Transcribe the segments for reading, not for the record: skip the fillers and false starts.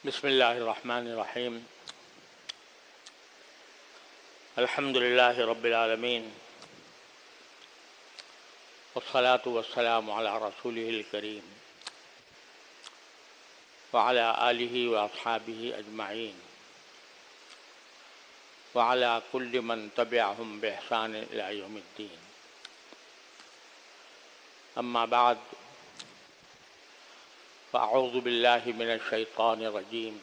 بسم اللہ الرحمن الرحیم الحمد للہ رب العالمین والصلاة والسلام علی رسولہ الکریم وعلی آلہ واصحابہ اجمعین وعلی کل من تبعہم بإحسان الی یوم الدین. اما بعد فاعوذ باللہ من الشیطان الرجیم.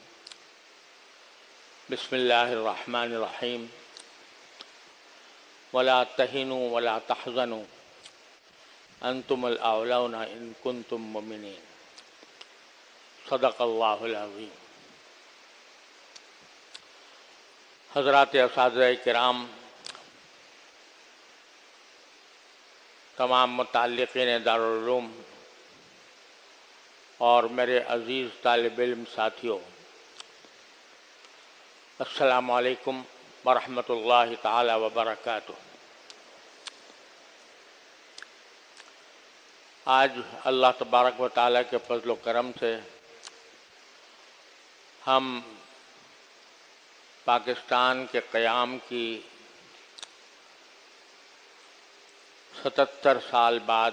بسم اللہ الرحمن الرحیم. ولا تہنوا ولا تحزنوا انتم الاعلون ان کنتم مؤمنین. صدق اللہ العظیم. حضرات اساتذہ کرام، تمام متعلقین دارالعلوم اور میرے عزیز طالب علم ساتھیوں، السلام علیکم ورحمۃ اللہ تعالی وبرکاتہ. آج اللہ تبارک و تعالیٰ کے فضل و کرم سے ہم پاکستان کے قیام کی 77 سال بعد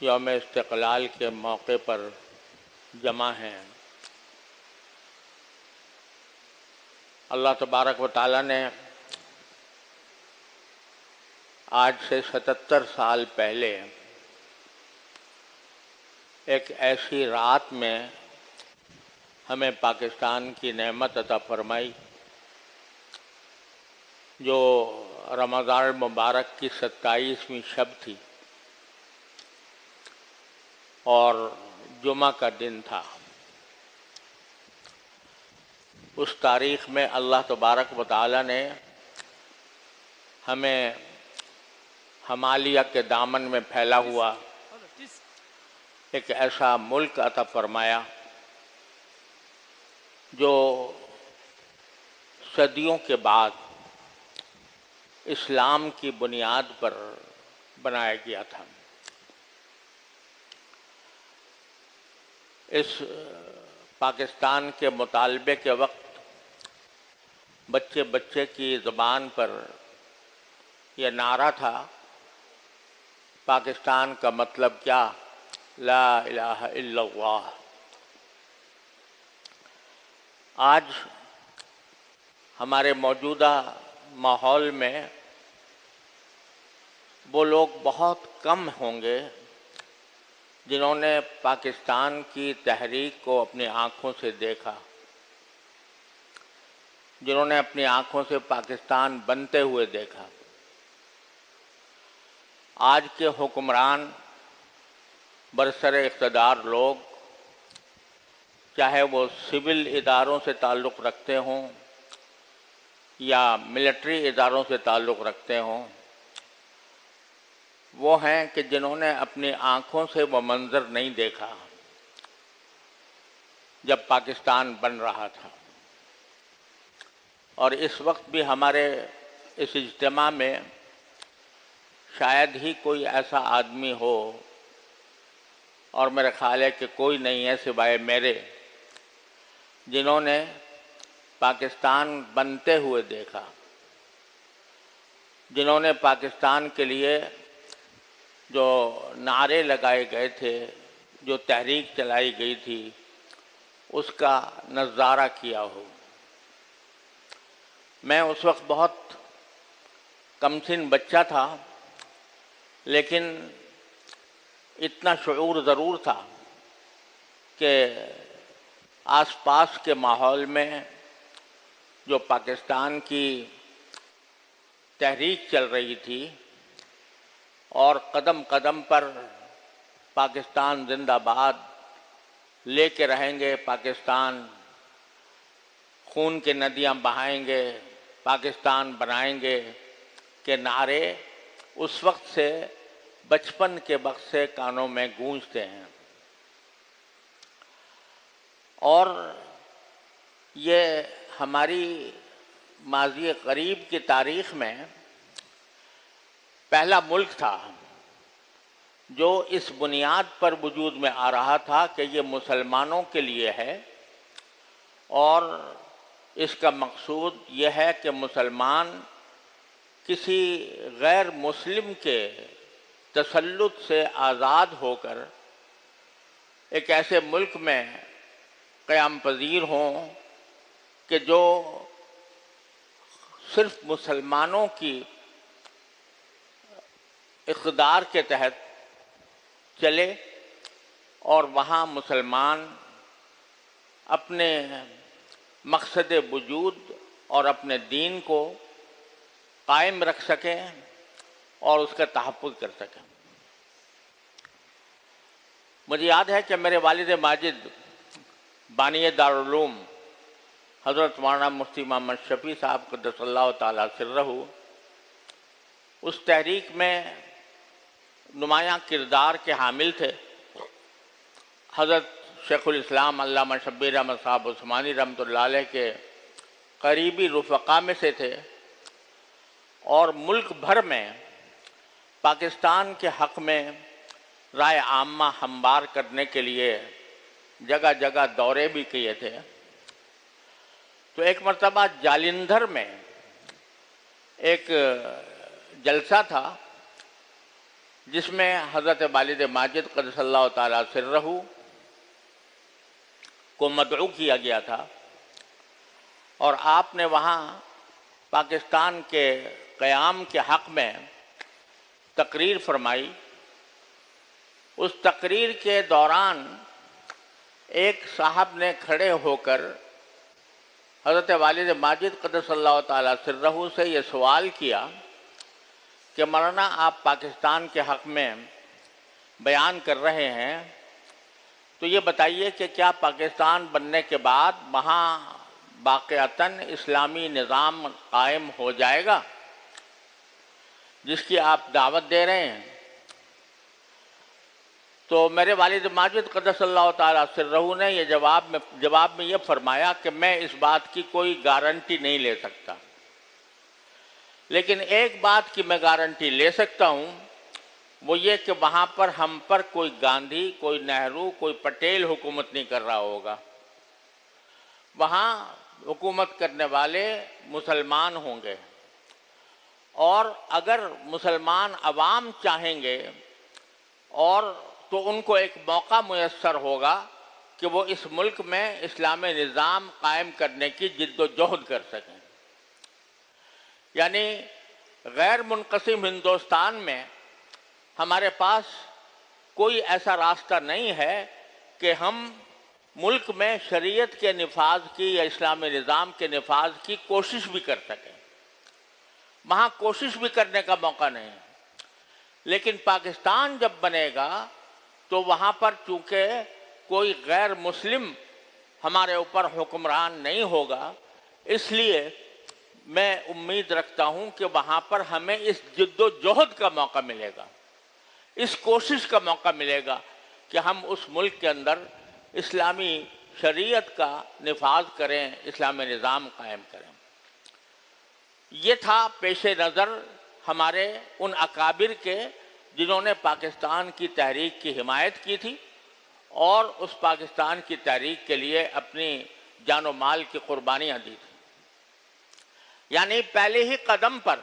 یوم استقلال کے موقع پر جمع ہیں. اللہ تبارک و تعالیٰ نے آج سے 77 سال پہلے ایک ایسی رات میں ہمیں پاکستان کی نعمت عطا فرمائی جو رمضان المبارک کی 27ویں شب تھی اور جمعہ کا دن تھا. اس تاریخ میں اللہ تبارک و تعالیٰ نے ہمیں ہمالیہ کے دامن میں پھیلا ہوا ایک ایسا ملک عطا فرمایا جو صدیوں کے بعد اسلام کی بنیاد پر بنایا گیا تھا. اس پاکستان کے مطالبے کے وقت بچے بچے کی زبان پر یہ نعرہ تھا، پاکستان کا مطلب کیا؟ لا الہ الا اللہ. آج ہمارے موجودہ ماحول میں وہ لوگ بہت کم ہوں گے جنہوں نے پاکستان کی تحریک کو اپنی آنکھوں سے دیکھا، جنہوں نے اپنی آنکھوں سے پاکستان بنتے ہوئے دیکھا. آج کے حکمران برسر اقتدار لوگ، چاہے وہ سول اداروں سے تعلق رکھتے ہوں یا ملٹری اداروں سے تعلق رکھتے ہوں، وہ ہیں کہ جنہوں نے اپنی آنکھوں سے وہ منظر نہیں دیکھا جب پاکستان بن رہا تھا. اور اس وقت بھی ہمارے اس اجتماع میں شاید ہی کوئی ایسا آدمی ہو، اور میرا خیال ہے کہ کوئی نہیں ہے سوائے میرے، جنہوں نے پاکستان بنتے ہوئے دیکھا، جنہوں نے پاکستان کے لیے جو نعرے لگائے گئے تھے، جو تحریک چلائی گئی تھی، اس کا نظارہ کیا ہو. میں اس وقت بہت کم سن بچہ تھا، لیکن اتنا شعور ضرور تھا کہ آس پاس کے ماحول میں جو پاکستان کی تحریک چل رہی تھی اور قدم قدم پر پاکستان زندہ باد، لے کے رہیں گے پاکستان، خون کی ندیاں بہائیں گے، پاکستان بنائیں گے کے نعرے اس وقت سے، بچپن کے وقت سے کانوں میں گونجتے ہیں. اور یہ ہماری ماضی قریب کی تاریخ میں پہلا ملک تھا جو اس بنیاد پر وجود میں آ رہا تھا کہ یہ مسلمانوں کے لیے ہے اور اس کا مقصود یہ ہے کہ مسلمان کسی غیر مسلم کے تسلط سے آزاد ہو کر ایک ایسے ملک میں قیام پذیر ہوں کہ جو صرف مسلمانوں کی اقتدار کے تحت چلے اور وہاں مسلمان اپنے مقصد وجود اور اپنے دین کو قائم رکھ سکیں اور اس کا تحفظ کر سکیں۔ مجھے یاد ہے کہ میرے والد ماجد بانی دارالعلوم حضرت مولانا مفتی محمد شفیع صاحب قدس اللہ تعالیٰ سرہ اس تحریک میں نمایاں کردار کے حامل تھے۔ حضرت شیخ الاسلام علامہ شبیر احمد صاحب عثمانی رحمۃ اللہ علیہ کے قریبی رفقا میں سے تھے اور ملک بھر میں پاکستان کے حق میں رائے عامہ ہموار کرنے کے لیے جگہ جگہ دورے بھی کیے تھے۔ تو ایک مرتبہ جالندھر میں ایک جلسہ تھا جس میں حضرت والد ماجد قدس اللہ تعالیٰ سرہ کو مدعو کیا گیا تھا اور آپ نے وہاں پاکستان کے قیام کے حق میں تقریر فرمائی۔ اس تقریر کے دوران ایک صاحب نے کھڑے ہو کر حضرت والد ماجد قدس اللہ تعالیٰ سرہ سے یہ سوال کیا کہ مولانا آپ پاکستان کے حق میں بیان کر رہے ہیں تو یہ بتائیے کہ کیا پاکستان بننے کے بعد وہاں واقعتاً اسلامی نظام قائم ہو جائے گا جس کی آپ دعوت دے رہے ہیں؟ تو میرے والد ماجد قدس اللہ تعالیٰ سرہ نے یہ جواب میں یہ فرمایا کہ میں اس بات کی کوئی گارنٹی نہیں لے سکتا، لیکن ایک بات کی میں گارنٹی لے سکتا ہوں، وہ یہ کہ وہاں پر ہم پر کوئی گاندھی، کوئی نہرو، کوئی پٹیل حکومت نہیں کر رہا ہوگا۔ وہاں حکومت کرنے والے مسلمان ہوں گے، اور اگر مسلمان عوام چاہیں گے اور تو ان کو ایک موقع میسر ہوگا کہ وہ اس ملک میں اسلامی نظام قائم کرنے کی جد و جہد کر سکیں۔ یعنی غیر منقسم ہندوستان میں ہمارے پاس کوئی ایسا راستہ نہیں ہے کہ ہم ملک میں شریعت کے نفاذ کی یا اسلامی نظام کے نفاذ کی کوشش بھی کر سکیں۔ وہاں کوشش بھی کرنے کا موقع نہیں، لیکن پاکستان جب بنے گا تو وہاں پر چونکہ کوئی غیر مسلم ہمارے اوپر حکمران نہیں ہوگا، اس لیے میں امید رکھتا ہوں کہ وہاں پر ہمیں اس جد و جہد کا موقع ملے گا، اس کوشش کا موقع ملے گا کہ ہم اس ملک کے اندر اسلامی شریعت کا نفاذ کریں، اسلامی نظام قائم کریں۔ یہ تھا پیش نظر ہمارے ان اکابر کے جنہوں نے پاکستان کی تحریک کی حمایت کی تھی اور اس پاکستان کی تحریک کے لیے اپنی جان و مال کی قربانیاں دی تھیں۔ یعنی پہلے ہی قدم پر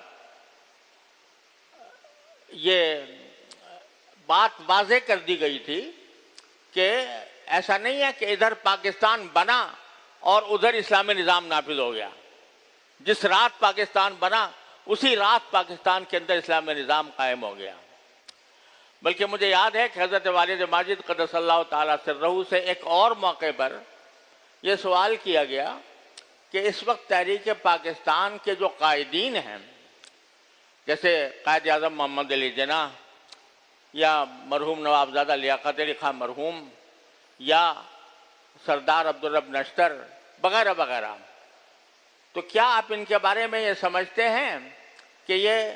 یہ بات واضح کر دی گئی تھی کہ ایسا نہیں ہے کہ ادھر پاکستان بنا اور ادھر اسلامی نظام نافذ ہو گیا۔ جس رات پاکستان بنا اسی رات پاکستان کے اندر اسلامی نظام قائم ہو گیا، بلکہ مجھے یاد ہے کہ حضرت والد ماجد قدس اللہ تعالیٰ سرہ سے ایک اور موقع پر یہ سوال کیا گیا کہ اس وقت تحریک پاکستان کے جو قائدین ہیں، جیسے قائد اعظم محمد علی جناح یا مرحوم نوابزادہ لیاقت علی خان مرحوم یا سردار عبدالرب نشتر وغیرہ وغیرہ، تو کیا آپ ان کے بارے میں یہ سمجھتے ہیں کہ یہ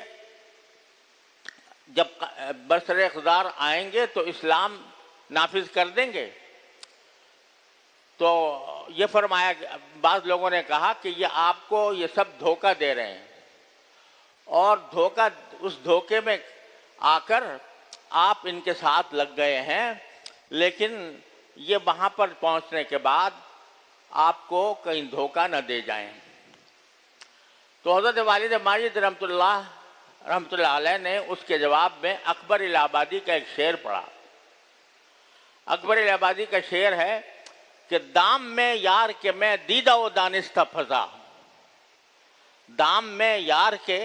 جب برسر اقتدار آئیں گے تو اسلام نافذ کر دیں گے؟ تو یہ فرمایا، بعض لوگوں نے کہا کہ یہ آپ کو یہ سب دھوکہ دے رہے ہیں، اور اس دھوکے میں آ کر آپ ان کے ساتھ لگ گئے ہیں، لیکن یہ وہاں پر پہنچنے کے بعد آپ کو کہیں دھوکہ نہ دے جائیں۔ تو حضرت والد ماجد رحمۃ اللہ علیہ نے اس کے جواب میں اکبر الہ آبادی کا ایک شعر پڑھا۔ اکبر الہ آبادی کا شعر ہے کہ دام میں یار کے میں دیدہ و دانستہ پھنسا، دام میں یار کے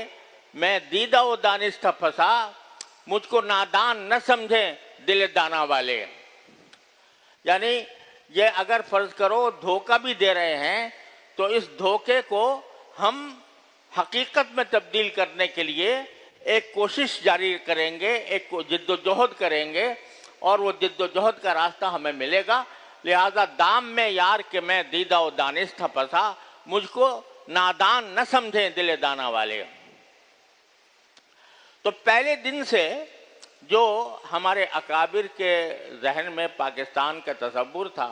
میں دیدہ و دانستہ پھنسا، مجھ کو نادان نہ سمجھیں دل دانا والے۔ یعنی یہ اگر فرض کرو دھوکہ بھی دے رہے ہیں تو اس دھوکے کو ہم حقیقت میں تبدیل کرنے کے لیے ایک کوشش جاری کریں گے، ایک جد و جہد کریں گے، اور وہ جد و جہد کا راستہ ہمیں ملے گا۔ لہذا دام میں یار کہ میں دیدہ و دانستہ پھنسا، مجھ کو نادان نہ سمجھیں دل دانا والے۔ تو پہلے دن سے جو ہمارے اکابر کے ذہن میں پاکستان کا تصور تھا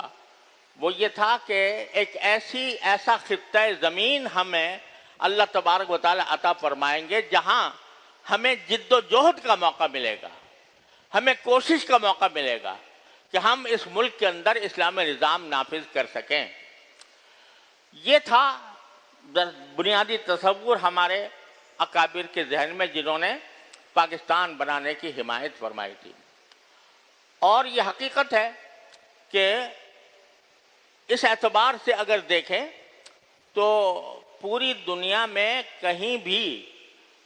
وہ یہ تھا کہ ایک ایسا خطہ زمین ہمیں اللہ تبارک و تعالی عطا فرمائیں گے جہاں ہمیں جد و جہد کا موقع ملے گا، ہمیں کوشش کا موقع ملے گا کہ ہم اس ملک کے اندر اسلامی نظام نافذ کر سکیں۔ یہ تھا بنیادی تصور ہمارے اکابر کے ذہن میں جنہوں نے پاکستان بنانے کی حمایت فرمائی تھی۔ اور یہ حقیقت ہے کہ اس اعتبار سے اگر دیکھیں تو پوری دنیا میں کہیں بھی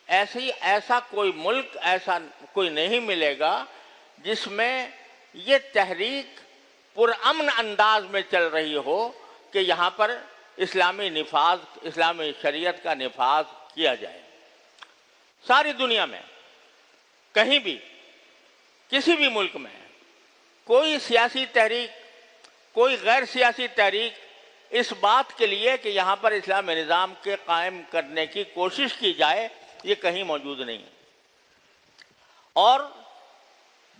ایسا کوئی ملک ایسا کوئی نہیں ملے گا جس میں یہ تحریک پرامن انداز میں چل رہی ہو کہ یہاں پر اسلامی شریعت کا نفاذ کیا جائے۔ ساری دنیا میں کہیں بھی کسی بھی ملک میں کوئی سیاسی تحریک، کوئی غیر سیاسی تحریک اس بات کے لیے کہ یہاں پر اسلامی نظام کے قائم کرنے کی کوشش کی جائے یہ کہیں موجود نہیں ہے۔ اور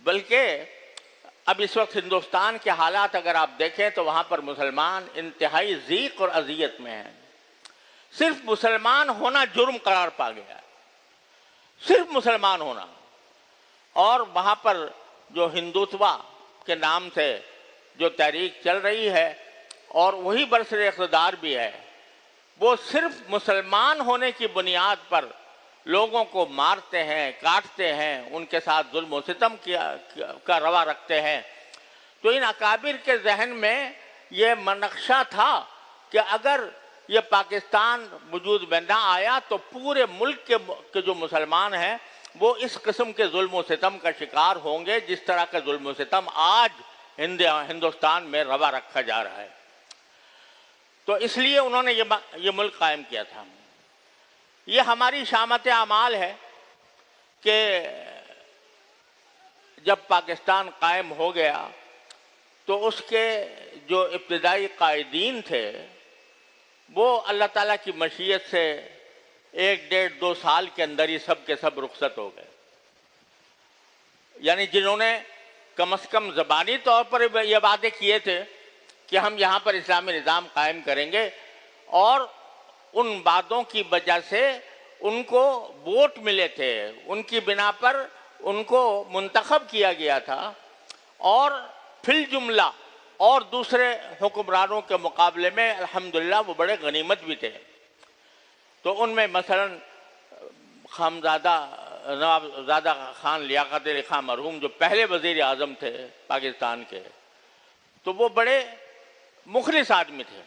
بلکہ اب اس وقت ہندوستان کے حالات اگر آپ دیکھیں تو وہاں پر مسلمان انتہائی ضیق اور اذیت میں ہیں۔ صرف مسلمان ہونا جرم قرار پا گیا ہے، صرف مسلمان ہونا۔ اور وہاں پر جو ہندوتوا کے نام سے جو تحریک چل رہی ہے اور وہی برسر اقتدار بھی ہے، وہ صرف مسلمان ہونے کی بنیاد پر لوگوں کو مارتے ہیں، کاٹتے ہیں، ان کے ساتھ ظلم و ستم کا روا رکھتے ہیں۔ تو ان اکابر کے ذہن میں یہ منقشہ تھا کہ اگر یہ پاکستان وجود میں نہ آیا تو پورے ملک کے جو مسلمان ہیں وہ اس قسم کے ظلم و ستم کا شکار ہوں گے جس طرح کا ظلم و ستم آج ہندوستان میں روا رکھا جا رہا ہے۔ تو اس لیے انہوں نے یہ ملک قائم کیا تھا۔ یہ ہماری شامت اعمال ہے کہ جب پاکستان قائم ہو گیا تو اس کے جو ابتدائی قائدین تھے وہ اللہ تعالیٰ کی مشیت سے 1-1.5-2 سال کے اندر ہی سب کے سب رخصت ہو گئے۔ یعنی جنہوں نے کم از کم زبانی طور پر یہ وعدے کیے تھے کہ ہم یہاں پر اسلامی نظام قائم کریں گے، اور ان وعدوں کی وجہ سے ان کو ووٹ ملے تھے، ان کی بنا پر ان کو منتخب کیا گیا تھا، اور فی الجملہ اور دوسرے حکمرانوں کے مقابلے میں الحمدللہ وہ بڑے غنیمت بھی تھے۔ تو ان میں مثلا نواب زادہ خان لیاقت علی خان مرحوم جو پہلے وزیر اعظم تھے پاکستان کے، تو وہ بڑے مخلص آدمی تھے،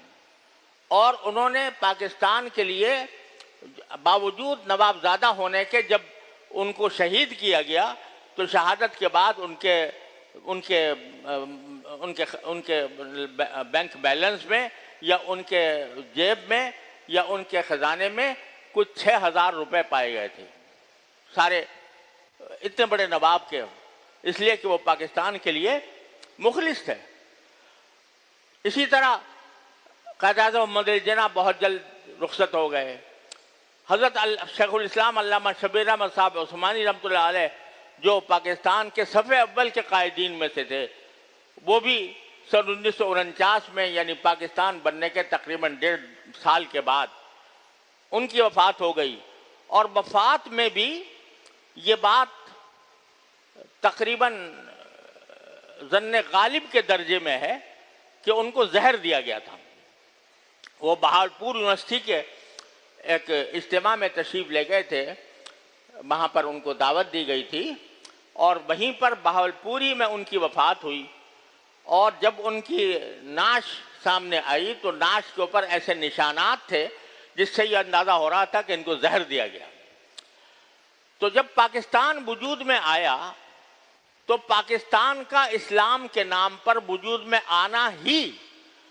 اور انہوں نے پاکستان کے لیے باوجود نواب زادہ ہونے کے جب ان کو شہید کیا گیا تو شہادت کے بعد ان کے بینک بیلنس میں یا ان کے جیب میں یا ان کے خزانے میں کچھ 6,000 روپے پائے گئے تھے، سارے اتنے بڑے نواب کے، اس لیے کہ وہ پاکستان کے لیے مخلص تھے۔ اسی طرح قائد اعظم محمد علی جناح بہت جلد رخصت ہو گئے۔ حضرت شیخ الاسلام علامہ شبیر احمد صاحب عثمانی رحمۃ اللہ علیہ جو پاکستان کے صف اول کے قائدین میں سے تھے، وہ بھی سن 1949 میں یعنی پاکستان بننے کے تقریباً 1.5 سال کے بعد ان کی وفات ہو گئی۔ اور وفات میں بھی یہ بات تقریباً ظن غالب کے درجے میں ہے کہ ان کو زہر دیا گیا تھا۔ وہ بہاولپور یونیورسٹی کے ایک اجتماع میں تشریف لے گئے تھے، وہاں پر ان کو دعوت دی گئی تھی، اور وہیں پر بہاولپوری میں ان کی وفات ہوئی۔ اور جب ان کی نعش سامنے آئی تو نعش کے اوپر ایسے نشانات تھے جس سے یہ اندازہ ہو رہا تھا کہ ان کو زہر دیا گیا۔ تو جب پاکستان وجود میں آیا تو پاکستان کا اسلام کے نام پر وجود میں آنا ہی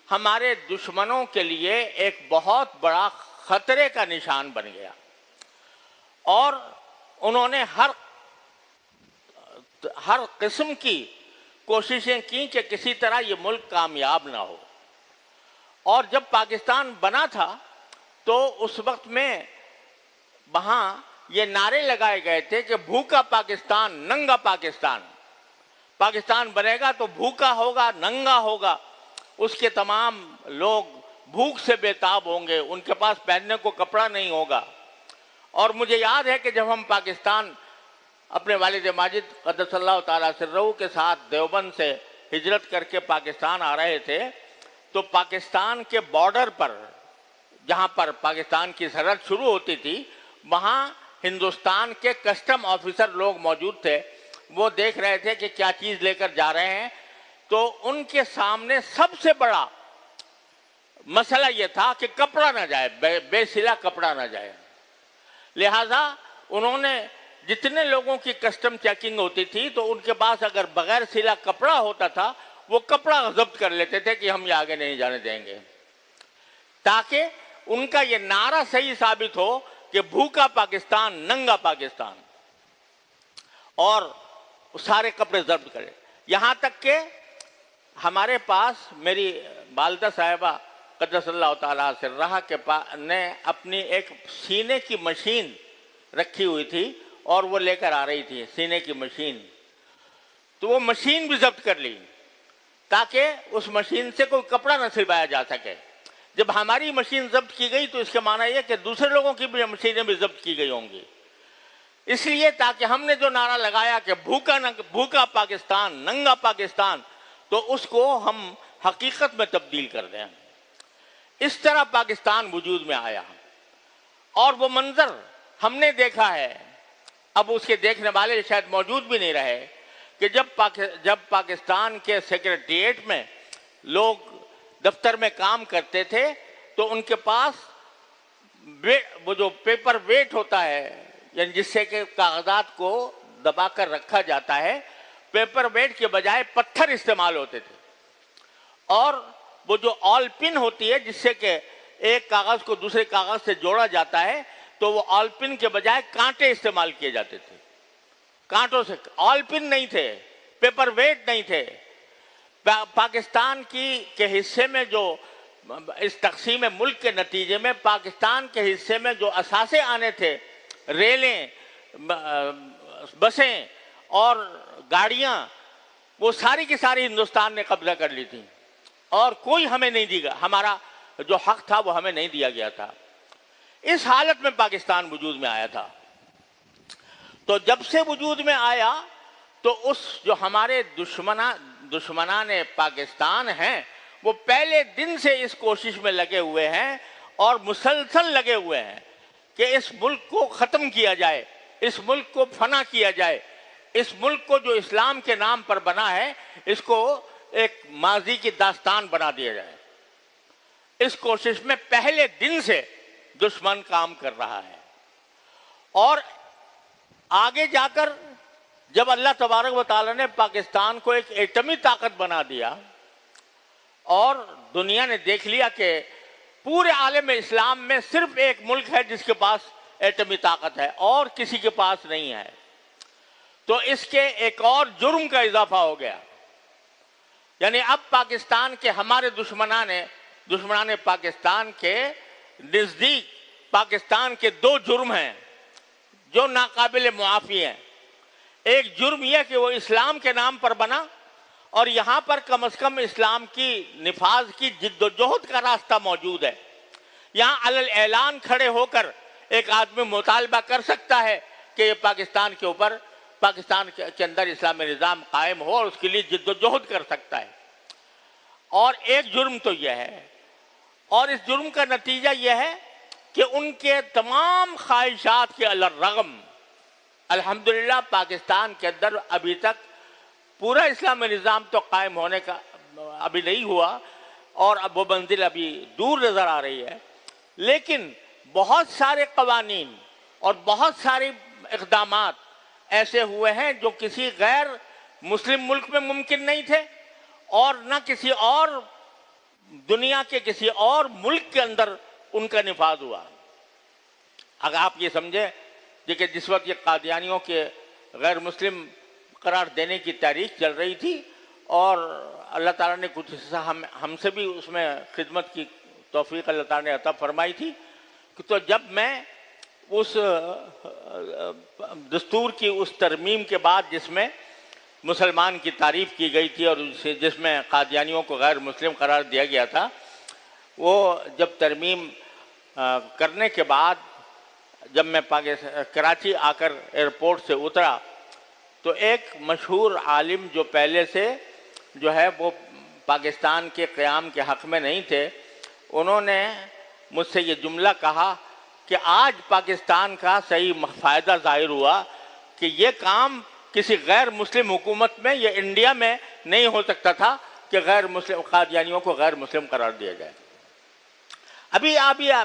ہمارے دشمنوں کے لیے ایک بہت بڑا خطرے کا نشان بن گیا، اور انہوں نے ہر قسم کی کوششیں کی کہ کسی طرح یہ ملک کامیاب نہ ہو۔ اور جب پاکستان بنا تھا تو اس وقت میں وہاں یہ نعرے لگائے گئے تھے کہ بھوکا پاکستان، ننگا پاکستان۔ پاکستان بنے گا تو بھوکا ہوگا، ننگا ہوگا، اس کے تمام لوگ بھوک سے بے تاب ہوں گے، ان کے پاس پہننے کو کپڑا نہیں ہوگا۔ اور مجھے یاد ہے کہ جب ہم پاکستان اپنے والد ماجد قدس اللہ تعالیٰ سرہ کے ساتھ دیوبند سے ہجرت کر کے پاکستان آ رہے تھے تو پاکستان کے بارڈر پر، جہاں پر پاکستان کی سرحد شروع ہوتی تھی، وہاں ہندوستان کے کسٹم آفیسر لوگ موجود تھے۔ وہ دیکھ رہے تھے کہ کیا چیز لے کر جا رہے ہیں، تو ان کے سامنے سب سے بڑا مسئلہ یہ تھا کہ کپڑا نہ جائے، بے سلا کپڑا نہ جائے۔ لہذا انہوں نے جتنے لوگوں کی کسٹم چیکنگ ہوتی تھی تو ان کے پاس اگر بغیر سلا کپڑا ہوتا تھا وہ کپڑا ضبط کر لیتے تھے کہ ہم یہ آگے نہیں جانے دیں گے، تاکہ ان کا یہ نعرہ صحیح ثابت ہو کہ بھوکا پاکستان، ننگا پاکستان، اور سارے کپڑے ضبط کرے۔ یہاں تک کہ ہمارے پاس میری والدہ صاحبہ قدس اللہ تعالیٰ سرہ کے نے اپنی ایک سینے کی مشین رکھی ہوئی تھی اور وہ لے کر آ رہی تھی سینے کی مشین، تو وہ مشین بھی ضبط کر لی تاکہ اس مشین سے کوئی کپڑا نہ سلوایا جا سکے۔ جب ہماری مشین ضبط کی گئی تو اس کے معنی یہ کہ دوسرے لوگوں کی بھی مشینیں بھی ضبط کی گئی ہوں گی، اس لیے تاکہ ہم نے جو نعرہ لگایا کہ بھوکا پاکستان، ننگا پاکستان، تو اس کو ہم حقیقت میں تبدیل کر دیں۔ اس طرح پاکستان وجود میں آیا، اور وہ منظر ہم نے دیکھا ہے، اب اس کے دیکھنے والے شاید موجود بھی نہیں رہے، کہ جب پاکستان کے سیکریٹریٹ میں لوگ دفتر میں کام کرتے تھے تو ان کے پاس وہ جو پیپر ویٹ ہوتا ہے، یعنی جس سے کہ کاغذات کو دبا کر رکھا جاتا ہے، پیپر ویٹ کے بجائے پتھر استعمال ہوتے تھے، اور وہ جو آل پن ہوتی ہے جس سے کہ ایک کاغذ کو دوسرے کاغذ سے جوڑا جاتا ہے، تو وہ آل پن کے بجائے کانٹے استعمال کیے جاتے تھے۔ کانٹوں سے، آل پن نہیں تھے، پیپر ویٹ نہیں تھے۔ پاکستان کے حصے میں جو اس تقسیم ملک کے نتیجے میں پاکستان کے حصے میں جو اثاثے آنے تھے، ریلیں، بسیں اور گاڑیاں، وہ ساری کی ساری ہندوستان نے قبضہ کر لی تھی، اور کوئی ہمیں نہیں دی گیا، ہمارا جو حق تھا وہ ہمیں نہیں دیا گیا تھا۔ اس حالت میں پاکستان وجود میں آیا تھا۔ تو جب سے وجود میں آیا تو اس جو ہمارے دشمنان پاکستان ہیں وہ پہلے دن سے اس کوشش میں لگے ہوئے ہیں اور مسلسل لگے ہوئے ہیں کہ اس ملک کو ختم کیا جائے، اس ملک کو فنا کیا جائے، اس ملک کو جو اسلام کے نام پر بنا ہے اس کو ایک ماضی کی داستان بنا دیا جائے۔ اس کوشش میں پہلے دن سے دشمن کام کر رہا ہے، اور آگے جا کر جب اللہ تبارک و تعالیٰ نے پاکستان کو ایک ایٹمی طاقت بنا دیا اور دنیا نے دیکھ لیا کہ پورے عالم اسلام میں صرف ایک ملک ہے جس کے پاس ایٹمی طاقت ہے اور کسی کے پاس نہیں ہے، تو اس کے ایک اور جرم کا اضافہ ہو گیا۔ یعنی اب پاکستان کے ہمارے دشمنان پاکستان کے نزدیک پاکستان کے دو جرم ہیں جو ناقابل معافی ہیں۔ ایک جرم یہ کہ وہ اسلام کے نام پر بنا اور یہاں پر کم از کم اسلام کی نفاذ کی جد و جہد کا راستہ موجود ہے۔ یہاں علی اعلان کھڑے ہو کر ایک آدمی مطالبہ کر سکتا ہے کہ یہ پاکستان کے اوپر پاکستان کے اندر اسلامی نظام قائم ہو اور اس کے لیے جد و جہد کر سکتا ہے. اور ایک جرم تو یہ ہے، اور اس جرم کا نتیجہ یہ ہے کہ ان کے تمام خواہشات کے علی الرغم الحمدللہ پاکستان کے اندر ابھی تک پورا اسلامی نظام تو قائم ہونے کا ابھی نہیں ہوا، اور اب وہ منزل ابھی دور نظر آ رہی ہے، لیکن بہت سارے قوانین اور بہت سارے اقدامات ایسے ہوئے ہیں جو کسی غیر مسلم ملک میں ممکن نہیں تھے، اور نہ کسی اور دنیا کے کسی اور ملک کے اندر ان کا نفاذ ہوا. اگر آپ یہ سمجھیں کہ جس وقت یہ قادیانیوں کے غیر مسلم قرار دینے کی تاریخ چل رہی تھی، اور اللہ تعالیٰ نے کچھ حصہ ہم سے بھی اس میں خدمت کی توفیق اللہ تعالیٰ نے عطا فرمائی تھی، تو جب میں اس دستور کی اس ترمیم کے بعد جس میں مسلمان کی تعریف کی گئی تھی اور جس میں قادیانیوں کو غیر مسلم قرار دیا گیا تھا، وہ جب ترمیم کرنے کے بعد جب میں کراچی آ کر ایئرپورٹ سے اترا تو ایک مشہور عالم جو پہلے سے جو ہے وہ پاکستان کے قیام کے حق میں نہیں تھے، انہوں نے مجھ سے یہ جملہ کہا کہ آج پاکستان کا صحیح فائدہ ظاہر ہوا کہ یہ کام کسی غیر مسلم حکومت میں یا انڈیا میں نہیں ہو سکتا تھا کہ غیر مسلم قادیانیوں کو غیر مسلم قرار دیا جائے. ابھی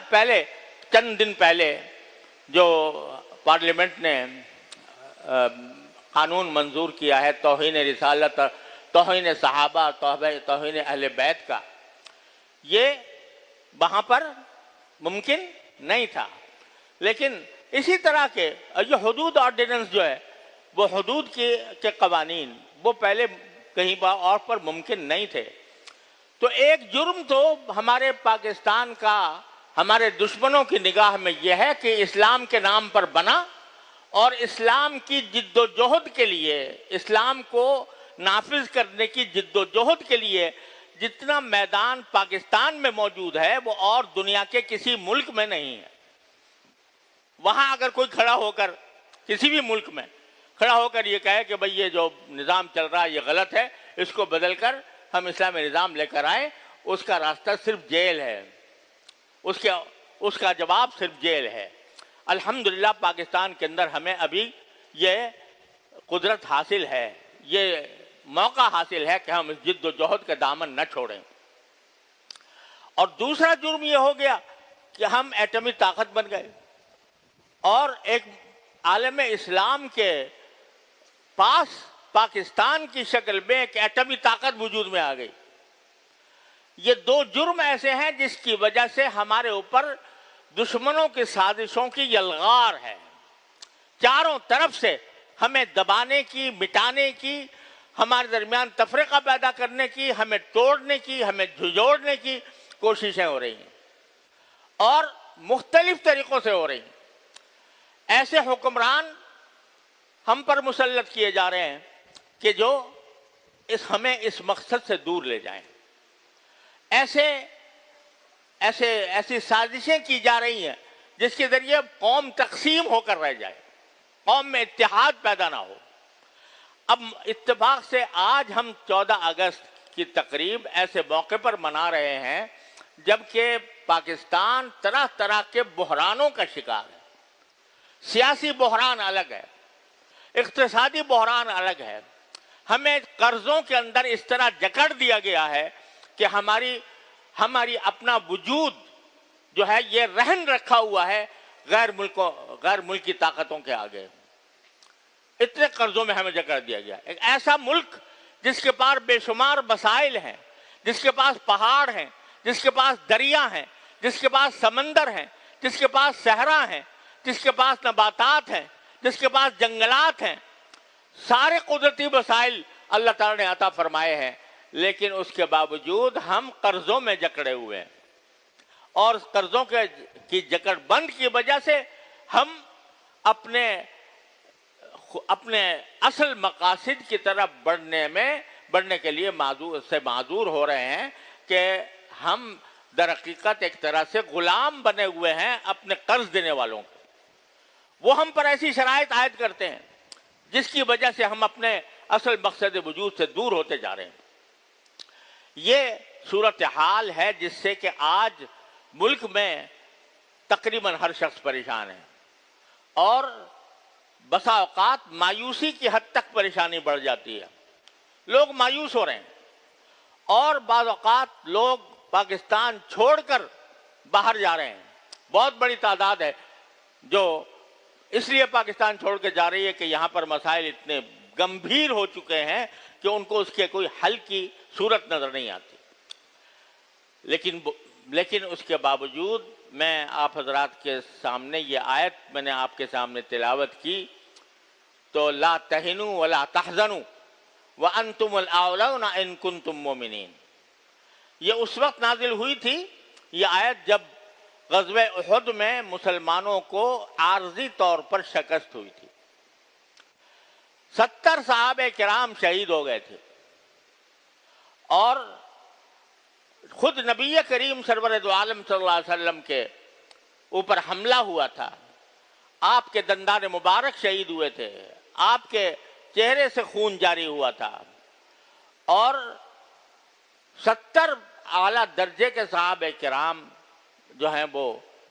پہلے چند دن پہلے جو پارلیمنٹ نے قانون منظور کیا ہے توہین رسالت، توہین صحابہ، توہین اہل بیت کا، یہ وہاں پر ممکن نہیں تھا. لیکن اسی طرح کے یہ حدود آرڈیننس جو ہے، وہ حدود کے قوانین وہ پہلے کہیں اور پر ممکن نہیں تھے. تو ایک جرم تو ہمارے پاکستان کا ہمارے دشمنوں کی نگاہ میں یہ ہے کہ اسلام کے نام پر بنا، اور اسلام کی جد و جہد کے لیے، اسلام کو نافذ کرنے کی جد و جہد کے لیے جتنا میدان پاکستان میں موجود ہے وہ اور دنیا کے کسی ملک میں نہیں ہے. وہاں اگر کوئی کھڑا ہو کر کسی بھی ملک میں کھڑا ہو کر یہ کہے کہ بھئی یہ جو نظام چل رہا ہے یہ غلط ہے، اس کو بدل کر ہم اسلامی نظام لے کر آئیں، اس کا راستہ صرف جیل ہے، اس کا جواب صرف جیل ہے. الحمدللہ پاکستان کے اندر ہمیں ابھی یہ قدرت حاصل ہے، یہ موقع حاصل ہے کہ ہم اس جد و جہد کا دامن نہ چھوڑیں. اور دوسرا جرم یہ ہو گیا کہ ہم ایٹمی طاقت بن گئے، اور ایک عالم اسلام کے پاس پاکستان کی شکل میں ایک ایٹمی طاقت وجود میں آ گئی. یہ دو جرم ایسے ہیں جس کی وجہ سے ہمارے اوپر دشمنوں کی سازشوں کی یلغار ہے، چاروں طرف سے ہمیں دبانے کی، مٹانے کی، ہمارے درمیان تفرقہ پیدا کرنے کی، ہمیں توڑنے کی، ہمیں جھنجھوڑنے کی کوششیں ہو رہی ہیں، اور مختلف طریقوں سے ہو رہی ہیں. ایسے حکمران ہم پر مسلط کیے جا رہے ہیں کہ جو ہمیں اس مقصد سے دور لے جائیں. ایسی سازشیں کی جا رہی ہیں جس کے ذریعے قوم تقسیم ہو کر رہ جائے، قوم میں اتحاد پیدا نہ ہو. اب اتفاق سے آج ہم 14 اگست کی تقریب ایسے موقع پر منا رہے ہیں جبکہ پاکستان طرح طرح کے بحرانوں کا شکار ہے. سیاسی بحران الگ ہے، اقتصادی بحران الگ ہے. ہمیں قرضوں کے اندر اس طرح جکڑ دیا گیا ہے کہ ہماری اپنا وجود جو ہے یہ رہن رکھا ہوا ہے غیر ملکی طاقتوں کے آگے. اتنے قرضوں میں ہمیں جکڑ دیا گیا. ایک ایسا ملک جس کے پاس بے شمار وسائل ہیں، جس کے پاس پہاڑ ہیں، جس کے پاس دریا ہیں، جس کے پاس سمندر ہیں، جس کے پاس صحرا ہیں، جس کے پاس نباتات ہیں، جس کے پاس جنگلات ہیں، سارے قدرتی وسائل اللہ تعالیٰ نے عطا فرمائے ہیں، لیکن اس کے باوجود ہم قرضوں میں جکڑے ہوئے ہیں. اور قرضوں کی جکڑ بند کی وجہ سے ہم اپنے اصل مقاصد کی طرف بڑھنے کے لیے معذور ہو رہے ہیں کہ ہم در حقیقت ایک طرح سے غلام بنے ہوئے ہیں اپنے قرض دینے والوں کو. وہ ہم پر ایسی شرائط عائد کرتے ہیں جس کی وجہ سے ہم اپنے اصل مقصد وجود سے دور ہوتے جا رہے ہیں۔ یہ صورتحال ہے جس سے کہ آج ملک میں تقریباً ہر شخص پریشان ہے، اور بسا اوقات مایوسی کی حد تک پریشانی بڑھ جاتی ہے، لوگ مایوس ہو رہے ہیں، اور بعض اوقات لوگ پاکستان چھوڑ کر باہر جا رہے ہیں۔ بہت بڑی تعداد ہے جو اس لیے پاکستان چھوڑ کے جا رہی ہے کہ یہاں پر مسائل اتنے گمبھیر ہو چکے ہیں کہ ان کو اس کے کوئی حل کی صورت نظر نہیں آتی۔ لیکن اس کے باوجود میں آپ حضرات کے سامنے یہ آیت میں نے آپ کے سامنے تلاوت کی تو لا تہنوا ولا تحزنوا وانتم الاعلون ان کنتم مؤمنین، یہ اس وقت نازل ہوئی تھی یہ آیت جب غزوہ احد میں مسلمانوں کو عارضی طور پر شکست ہوئی تھی۔ 70 صحابہ کرام شہید ہو گئے تھے، اور خود نبی کریم سرور دو عالم صلی اللہ علیہ وسلم کے اوپر حملہ ہوا تھا، آپ کے دندان مبارک شہید ہوئے تھے، آپ کے چہرے سے خون جاری ہوا تھا، اور 70 اعلیٰ درجے کے صحابہ کرام جو ہیں وہ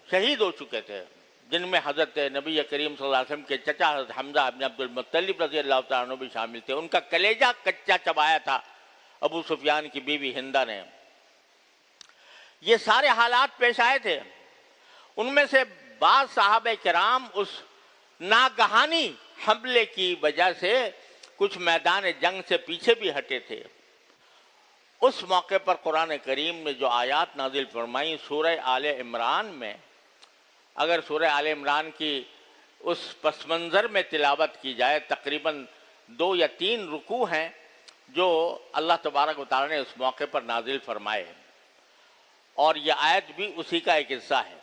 شہید ہو چکے تھے، جن میں حضرت نبی کریم صلی اللہ علیہ وسلم کے چچا حضرت حمزہ بن عبد المطلب رضی اللہ تعالیٰ عنہ بھی شامل تھے۔ ان کا کلیجہ کچا چبایا تھا ابو سفیان کی بیوی ہندہ نے۔ یہ سارے حالات پیش آئے تھے۔ ان میں سے بعض صحابہ کرام اس ناگہانی حملے کی وجہ سے کچھ میدان جنگ سے پیچھے بھی ہٹے تھے۔ اس موقع پر قرآن کریم نے جو آیات نازل فرمائیں سورہ آل عمران میں، اگر سورہ آل عمران کی اس پس منظر میں تلاوت کی جائے، تقریباً 2 یا 3 رکوع ہیں جو اللہ تبارک و تعالیٰ نے اس موقع پر نازل فرمائے، اور یہ آیت بھی اسی کا ایک حصہ ہے۔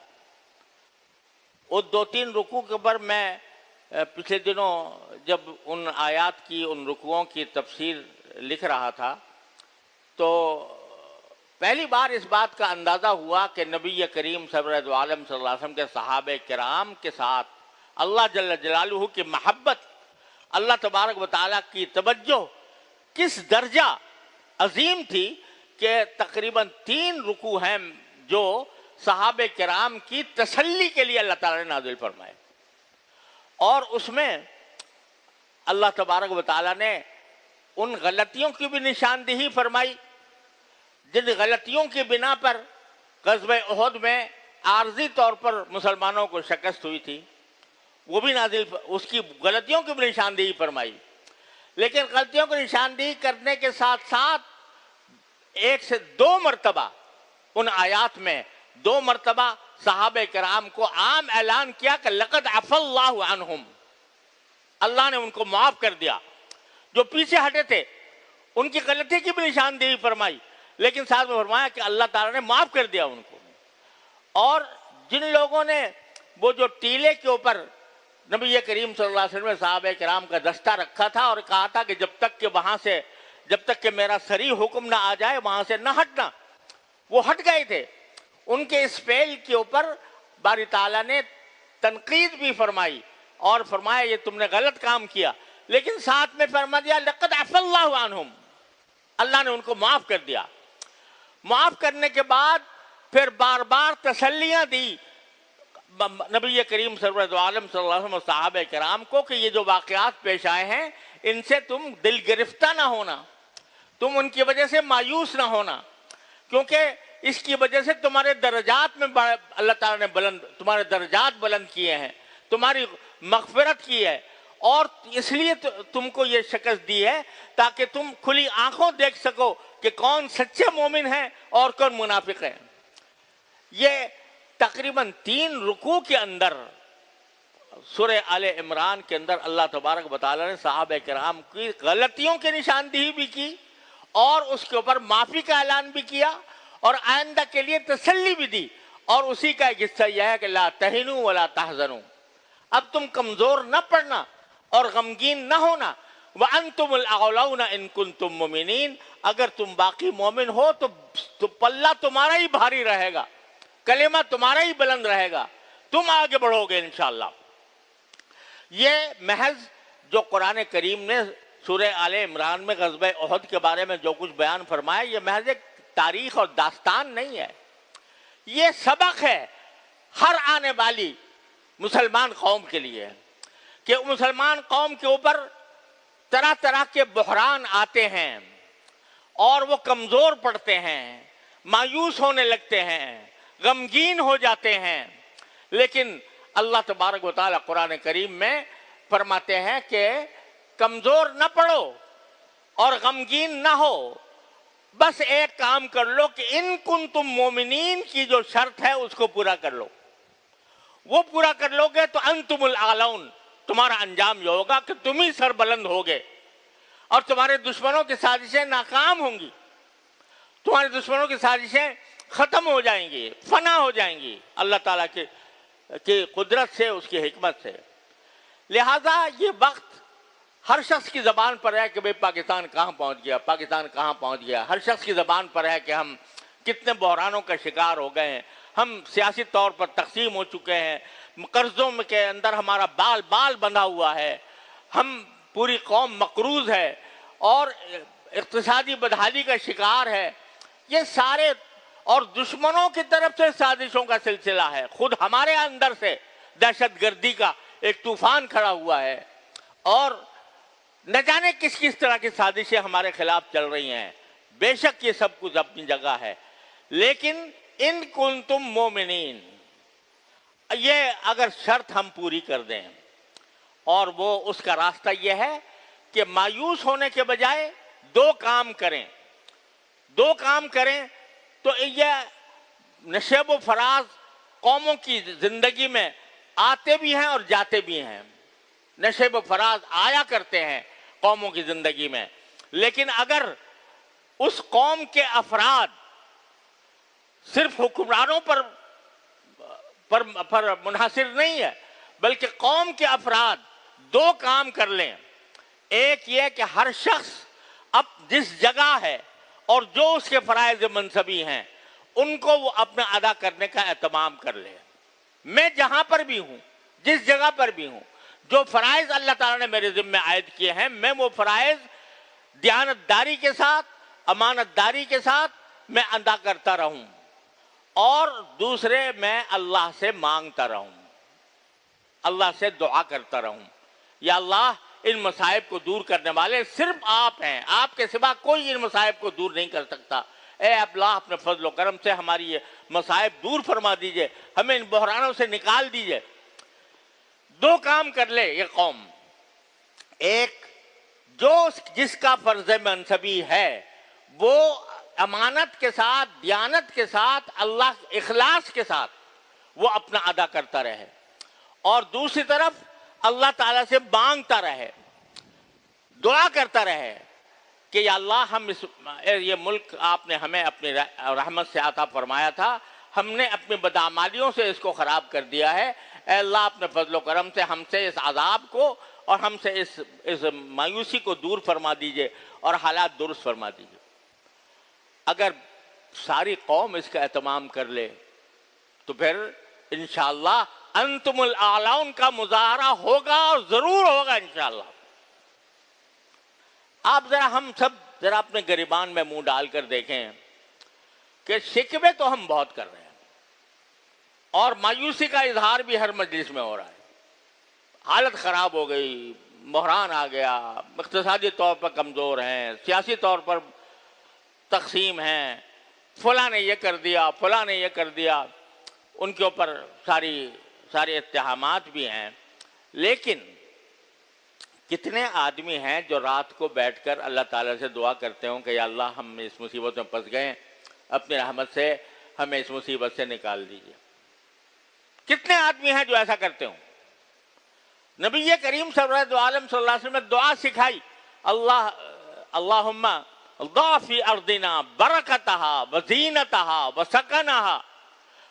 وہ 2-3 رکوع کے پر میں پچھلے دنوں جب ان آیات کی ان رکوعوں کی تفسیر لکھ رہا تھا تو پہلی بار اس بات کا اندازہ ہوا کہ نبی کریم سرور دو عالم صلی اللہ علیہ وسلم کے صحابہ کرام کے ساتھ اللہ جل جلالہ کی محبت، اللہ تبارک و تعالیٰ کی توجہ کس درجہ عظیم تھی کہ تقریباً 3 رکوع ہیں جو صحابہ کرام کی تسلی کے لیے اللہ تعالیٰ نے نازل فرمائے، اور اس میں اللہ تبارک و تعالیٰ نے ان غلطیوں کی بھی نشاندہی فرمائی جن غلطیوں کی بنا پر غزوہ احد میں عارضی طور پر مسلمانوں کو شکست ہوئی تھی، وہ بھی اس کی غلطیوں کی بھی نشاندہی فرمائی۔ لیکن غلطیوں کی نشاندہی کرنے کے ساتھ ساتھ 1 سے 2 مرتبہ ان آیات میں 2 مرتبہ صحابہ کرام کو عام اعلان کیا کہ لقد عفا اللہ عنہم، اللہ نے ان کو معاف کر دیا۔ جو پیچھے ہٹے تھے ان کی غلطی کی بھی نشاندہی فرمائی، لیکن ساتھ میں فرمایا کہ اللہ تعالیٰ نے معاف کر دیا ان کو۔ اور جن لوگوں نے وہ جو ٹیلے کے اوپر نبی کریم صلی اللہ علیہ وسلم نے صحابہ کرام کا دستہ رکھا تھا اور کہا تھا کہ جب تک کہ میرا صریح حکم نہ آ جائے وہاں سے نہ ہٹنا، وہ ہٹ گئے تھے، ان کے اس فعل کے اوپر باری تعالیٰ نے تنقید بھی فرمائی اور فرمایا یہ تم نے غلط کام کیا، لیکن ساتھ میں فرما دیا لقد عفا اللہ عنہم، اللہ نے ان کو معاف کر دیا۔ معاف کرنے کے بعد پھر بار بار تسلیاں دی نبی کریم سرور دو عالم صلی اللہ علیہ وسلم صحابہ کرام کو کہ یہ جو واقعات پیش آئے ہیں ان سے تم دل گرفتہ نہ ہونا، تم ان کی وجہ سے مایوس نہ ہونا، کیونکہ اس کی وجہ سے تمہارے درجات میں اللہ تعالیٰ نے تمہارے درجات بلند کیے ہیں، تمہاری مغفرت کی ہے، اور اس لیے تم کو یہ شکست دی ہے تاکہ تم کھلی آنکھوں دیکھ سکو کہ کون سچے مومن ہیں اور کون منافق ہیں۔ یہ تقریباً 3 رکوع کے اندر سورہ آل عمران کے اندر اللہ تبارک و تعالیٰ نے صحابہ کرام کی غلطیوں کی نشاندہی بھی کی اور اس کے اوپر معافی کا اعلان بھی کیا اور آئندہ کے لیے تسلی بھی دی، اور اسی کا ایک حصہ یہ ہے کہ لا تہنوا ولا تحزنوا، اب تم کمزور نہ پڑنا اور غمگین نہ ہونا، وانتم الاعلون ان کنتم مؤمنین، اگر تم باقی مومن ہو تو پلہ تمہارا ہی بھاری رہے گا، کلمہ تمہارا ہی بلند رہے گا، تم آگے بڑھو گے انشاءاللہ۔ یہ محض جو قرآن کریم نے سورہ آل عمران میں غزوہ احد کے بارے میں جو کچھ بیان فرمایا، یہ محض ایک تاریخ اور داستان نہیں ہے، یہ سبق ہے ہر آنے والی مسلمان قوم کے لیے کہ مسلمان قوم کے اوپر طرح طرح کے بحران آتے ہیں اور وہ کمزور پڑتے ہیں، مایوس ہونے لگتے ہیں، غمگین ہو جاتے ہیں، لیکن اللہ تبارک و تعالیٰ قرآن کریم میں فرماتے ہیں کہ کمزور نہ پڑو اور غمگین نہ ہو، بس ایک کام کر لو کہ ان کنتم مومنین کی جو شرط ہے اس کو پورا کر لو، وہ پورا کر لو گے تو انتم الاعلون، تمہارا انجام یہ ہوگا کہ تم ہی سر بلند ہوگے اور تمہارے دشمنوں کی سازشیں ناکام ہوں گی، تمہارے دشمنوں کی سازشیں ختم ہو جائیں گی، فنا ہو جائیں گی اللہ تعالیٰ کی قدرت سے، اس کی حکمت سے۔ لہذا یہ وقت ہر شخص کی زبان پر ہے کہ بھئی پاکستان کہاں پہنچ گیا، پاکستان کہاں پہنچ گیا، ہر شخص کی زبان پر ہے کہ ہم کتنے بحرانوں کا شکار ہو گئے ہیں، ہم سیاسی طور پر تقسیم ہو چکے ہیں، قرضوں کے اندر ہمارا بال بال بندھا ہوا ہے، ہم پوری قوم مقروض ہے اور اقتصادی بدحالی کا شکار ہے۔ یہ سارے اور دشمنوں کی طرف سے سازشوں کا سلسلہ ہے، خود ہمارے اندر سے دہشت گردی کا ایک طوفان کھڑا ہوا ہے اور نہ جانے کس کس طرح کی سازشیں ہمارے خلاف چل رہی ہیں۔ بے شک یہ سب کچھ اپنی جگہ ہے، لیکن ان کنتم مومنین، یہ اگر شرط ہم پوری کر دیں، اور وہ اس کا راستہ یہ ہے کہ مایوس ہونے کے بجائے دو کام کریں تو یہ نشیب و فراز قوموں کی زندگی میں آتے بھی ہیں اور جاتے بھی ہیں، نشیب و فراز آیا کرتے ہیں قوموں کی زندگی میں، لیکن اگر اس قوم کے افراد صرف حکمرانوں پر منحصر نہیں ہے، بلکہ قوم کے افراد دو کام کر لیں، ایک یہ کہ ہر شخص اب جس جگہ ہے اور جو اس کے فرائض منصبی ہیں ان کو وہ اپنا ادا کرنے کا اہتمام کر لے۔ میں جہاں پر بھی ہوں، جس جگہ پر بھی ہوں، جو فرائض اللہ تعالیٰ نے میرے ذمہ عائد کیے ہیں، میں وہ فرائض دیانت داری کے ساتھ، امانت داری کے ساتھ میں ادا کرتا رہوں، اور دوسرے میں اللہ سے مانگتا رہوں، اللہ سے دعا کرتا رہوں، یا اللہ ان مصائب کو دور کرنے والے صرف آپ ہیں، آپ کے سوا کوئی ان مصائب کو دور نہیں کر سکتا، اے اللہ اپنے فضل و کرم سے ہماری یہ مصائب دور فرما دیجئے، ہمیں ان بحرانوں سے نکال دیجئے۔ دو کام کر لے یہ قوم، ایک جس کا فرض منصبی ہے وہ امانت کے ساتھ، دیانت کے ساتھ، اللہ اخلاص کے ساتھ وہ اپنا ادا کرتا رہے، اور دوسری طرف اللہ تعالیٰ سے مانگتا رہے، دعا کرتا رہے کہ یا اللہ یہ ملک آپ نے ہمیں اپنی رحمت سے عطا فرمایا تھا، ہم نے اپنی بدعمالیوں سے اس کو خراب کر دیا ہے، اے اللہ اپنے فضل و کرم سے ہم سے اس عذاب کو اور ہم سے اس مایوسی کو دور فرما دیجئے اور حالات درست فرما دیجئے۔ اگر ساری قوم اس کا اہتمام کر لے تو پھر انشاءاللہ انتم الاعلون کا مظاہرہ ہوگا اور ضرور ہوگا انشاءاللہ۔ آپ ہم سب ذرا اپنے گریبان میں منہ ڈال کر دیکھیں کہ شکوے تو ہم بہت کر رہے ہیں اور مایوسی کا اظہار بھی ہر مجلس میں ہو رہا ہے، حالت خراب ہو گئی، بحران آ گیا، اقتصادی طور پر کمزور ہیں، سیاسی طور پر تقسیم ہیں، فلاں نے یہ کر دیا، فلاں نے یہ کر دیا، ان کے اوپر سارے اتہامات بھی ہیں، لیکن کتنے آدمی ہیں جو رات کو بیٹھ کر اللہ تعالیٰ سے دعا کرتے ہوں کہ یا اللہ ہم اس مصیبت میں پھنس گئے، اپنی رحمت سے ہمیں اس مصیبت سے نکال دیجیے۔ کتنے آدمی ہیں جو ایسا کرتے ہوں؟ نبی کریم صلی اللہ علیہ وسلم نے دعا سکھائی، اللہم ضع فی ارضنا برکتها وزینتها وسکنها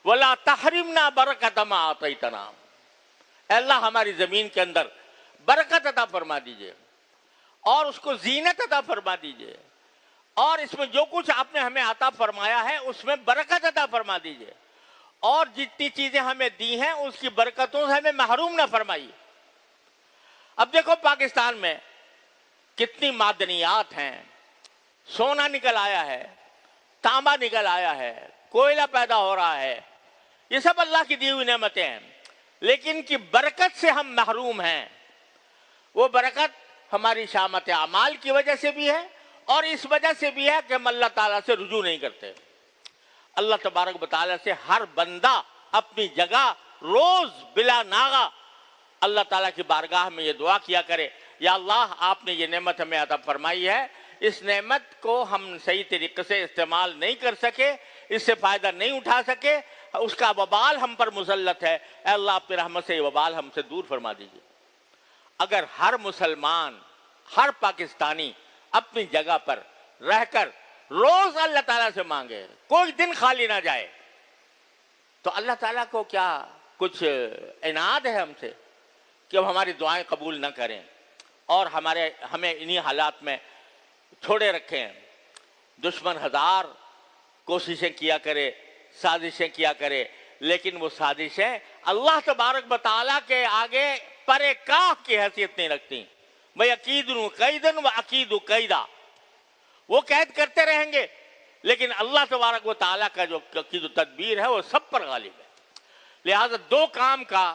ولا تحرمنا برکت ما اعطیتنا۔ اے اللہ ہماری زمین کے اندر برکت عطا فرما دیجئے اور اس کو زینت عطا فرما دیجئے، اور اس میں جو کچھ آپ نے ہمیں عطا فرمایا ہے اس میں برکت عطا فرما دیجئے، اور جتنی چیزیں ہمیں دی ہیں اس کی برکتوں سے ہمیں محروم نہ فرمائیے۔ اب دیکھو پاکستان میں کتنی معدنیات ہیں، سونا نکل آیا ہے، تانبا نکل آیا ہے، کوئلہ پیدا ہو رہا ہے، یہ سب اللہ کی دی ہوئی نعمتیں ہیں، لیکن کی برکت سے ہم محروم ہیں۔ وہ برکت ہماری شامت اعمال کی وجہ سے بھی ہے اور اس وجہ سے بھی ہے کہ ہم اللہ تعالیٰ سے رجوع نہیں کرتے۔ اللہ تبارک و تعالیٰ سے ہر بندہ اپنی جگہ روز بلا ناغہ اللہ تعالیٰ کی بارگاہ میں یہ دعا کیا کرے، یا اللہ آپ نے یہ نعمت ہمیں عطا فرمائی ہے، اس نعمت کو ہم صحیح طریقے سے استعمال نہیں کر سکے، اس سے فائدہ نہیں اٹھا سکے، اس کا وبال ہم پر مسلط ہے، اے اللہ اپنی رحمت سے یہ وبال ہم سے دور فرما دیجیے۔ اگر ہر مسلمان، ہر پاکستانی اپنی جگہ پر رہ کر روز اللہ تعالیٰ سے مانگے، کوئی دن خالی نہ جائے، تو اللہ تعالیٰ کو کیا کچھ عناد ہے ہم سے کہ وہ ہماری دعائیں قبول نہ کریں اور ہمیں انہی حالات میں چھوڑے رکھیں۔ دشمن ہزار کوششیں کیا کرے، سازشیں کیا کرے، لیکن وہ سازشیں اللہ تبارک و تعالیٰ کے آگے پرے کاف کی حیثیت نہیں رکھتی۔ وَيَكِيدُ كَيْدًا وَأَكِيدُ كَيْدًا، وہ قید کرتے رہیں گے، لیکن اللہ تبارک و تعالیٰ کا جو تدبیر ہے وہ سب پر غالب ہے۔ لہذا دو کام کا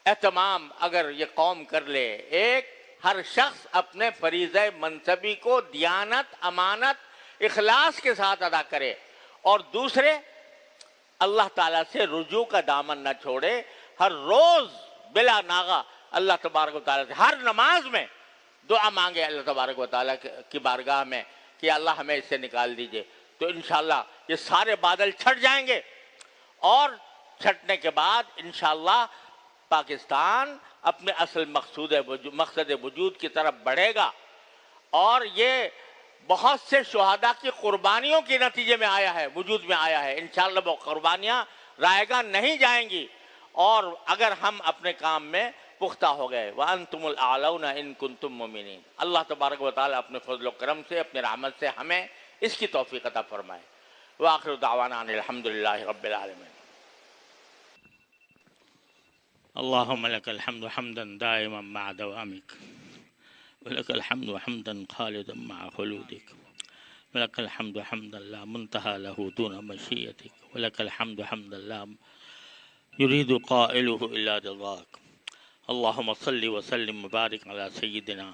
اہتمام اگر یہ قوم کر لے، ایک، ہر شخص اپنے فریضہ منصبی کو دیانت، امانت، اخلاص کے ساتھ ادا کرے، اور دوسرے اللہ تعالیٰ سے رجوع کا دامن نہ چھوڑے، ہر روز بلا ناغہ اللہ تبارک و تعالیٰ سے ہر نماز میں دعا مانگے اللہ تبارک و تعالیٰ کی بارگاہ میں کہ اللہ ہمیں اس سے نکال دیجئے، تو انشاءاللہ یہ سارے بادل چھٹ جائیں گے، اور چھٹنے کے بعد انشاءاللہ پاکستان اپنے اصل مقصد وجود کی طرف بڑھے گا، اور یہ بہت سے شہداء کی قربانیوں کے نتیجے میں آیا ہے، وجود میں آیا ہے، انشاءاللہ وہ قربانیاں رائیگاں نہیں جائیں گی، اور اگر ہم اپنے کام میں پختہ ہو گئے۔ وَأَنْتُمُ الْأَعْلَوْنَ إِن كُنتُم مُؤْمِنِينَ، اللہ تبارک و تعالیٰ اپنے فضل و کرم سے، اپنے رحمت سے ہمیں اس کی توفیق عطا فرمائے۔ وآخر دعوانا ان الحمدللہ رب العالمین۔ اللهم لك الحمد حمدا دائما مع دوامك، ولك الحمد حمدا خالدا مع خلودك، ولك الحمد حمدا لا منتهى له دون مشيئتك، ولك الحمد حمدا لا يريد قائله إلا رضاك۔ اللهم صل وسلم وبارك على سيدنا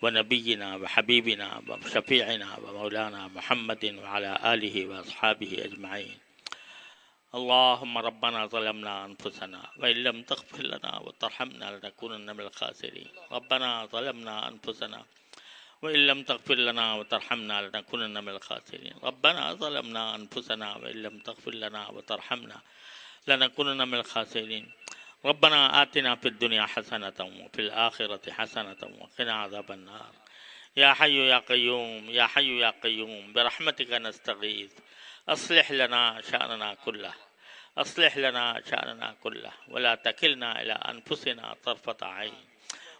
ونبينا وحبيبنا وشفيعنا ومولانا محمد وعلى آله وأصحابه أجمعين۔ اللهم ربنا ظلمنا أنفسنا وإن لم تغفر لنا وترحمنا لنكونن من الخاسرين۔ ربنا ظلمنا أنفسنا وإن لم تغفر لنا وترحمنا لنكونن من الخاسرين۔ ربنا ظلمنا أنفسنا وإن لم تغفر لنا وترحمنا لنكونن من الخاسرين۔ ربنا آتنا في الدنيا حسنة وفي الآخرة حسنة وقنا عذاب النار۔ يا حي يا قيوم، يا حي يا قيوم، برحمتك نستغيث، أصلح لنا شأننا كله، أصلح لنا شأننا كله، ولا تكلنا إلى أنفسنا طرفة عين،